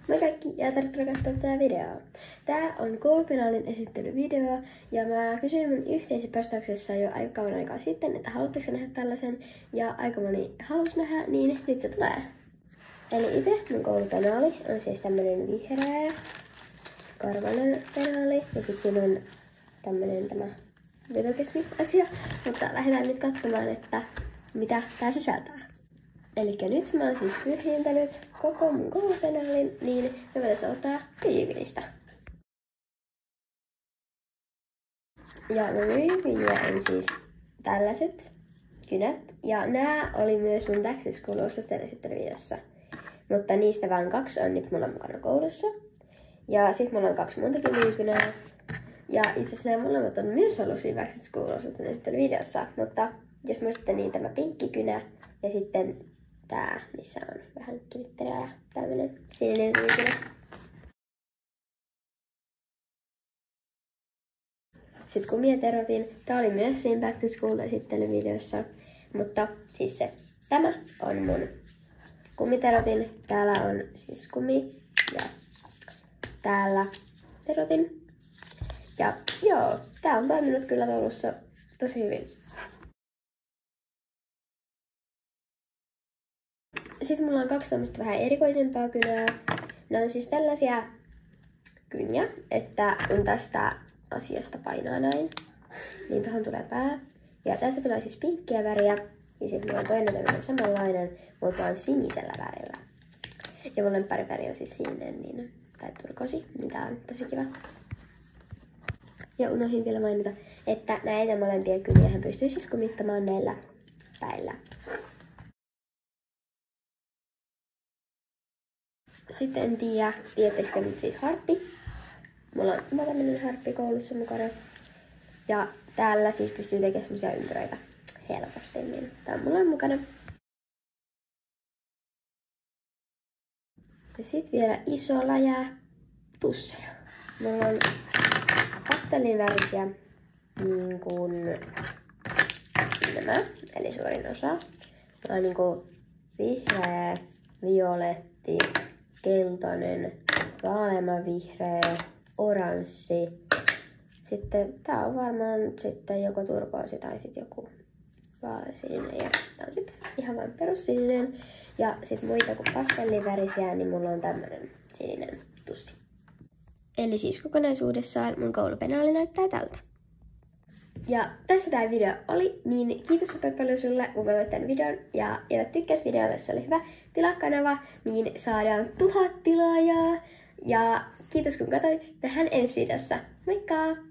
Moi kaikki ja tervetuloa katsomaan tätä videoa. Tää on koulupenaalin esittelyvideo ja mä kysyin mun yhteisöpostauksessa jo aika kauan aikaa sitten, että haluatteko nähdä tällaisen ja aika moni halusi nähdä, niin nyt se tulee. Eli itse mun koulupenaali on siis tämmönen vihreä karvainen penaali ja sit siinä on tämmönen tämä vetotekniikka-asia, mutta lähdetään nyt katsomaan, että mitä tää sisältää. Elikkä nyt mä oon siis tyhjentänyt koko mun koulupenaalin, niin me voitais aloittaa tyhjykynistä. Ja mun tyhjykyniä on siis tällaiset kynät. Ja nää oli myös mun Back to School -osasten esittelyvideossa. Mutta niistä vain 2 on nyt mulla mukana koulussa. Ja sit mulla on 2 muutakin tyhjykynää. Ja itse asiassa nämä molemmat on myös ollut siinä Back to School -osasten esittelyvideossa. Mutta jos muistatte, niin tämä pinkkikynä ja sitten tää, missä on vähän glitteriä ja tämmönen sininen tyhjykynä. Sitten kun minä erotin, tää oli myös siinä Back to School -esittelyvideossa, mutta siis tämä on mun kummiterotin. Täällä on siis kummi ja täällä erotin. Ja joo, tää on toiminut kyllä koulussa tosi hyvin. Sitten mulla on 2 tämmöistä vähän erikoisempaa kynää. Ne on siis tällaisia kyniä, että kun tästä asiasta painaa näin, niin tuohon tulee pää. Ja tästä tulee siis pinkkiä väriä. Ja sitten mulla on toinen tämmöinen samanlainen, mutta vaan sinisellä värillä. Ja mun lemppariväri on siis sininen, niin, tai turkosi, niin tää on tosi kiva. Ja unohdin vielä mainita, että näitä molempia kyniä pystyy siis kumittamaan näillä päillä. Sitten en tiedä, tiedättekö te nyt siis harppi. Mulla on oma tämmönen harppi koulussa mukana. Ja täällä siis pystyy tekemään semmosia ympyröitä helposti, niin tää on mulla mukana. Ja sit vielä iso läjä tusseja. Mulla on pastellinvärisiä niin kuin nämä, eli suurin osa. Mulla on niin kuin vihreä, violetti, keltainen, vaaleanvihreä, oranssi. Sitten tää on varmaan sitten joko turkoosi tai sitten joku vaaleansininen. Ja tää on sitten ihan vain perussininen. Ja sit muita kuin pastellivärisiä, niin mulla on tämmönen sininen tussi. Eli siis kokonaisuudessaan mun koulupenaali näyttää tältä. Ja tässä tää video oli, niin kiitos super paljon sulle, kun katsoit tän videon. Ja jos tykkäsit videolle, se oli hyvä, tilaa kanava, niin saadaan 1000 tilaajaa. Ja kiitos kun katsoit, nähdään ensi videossa. Moikka!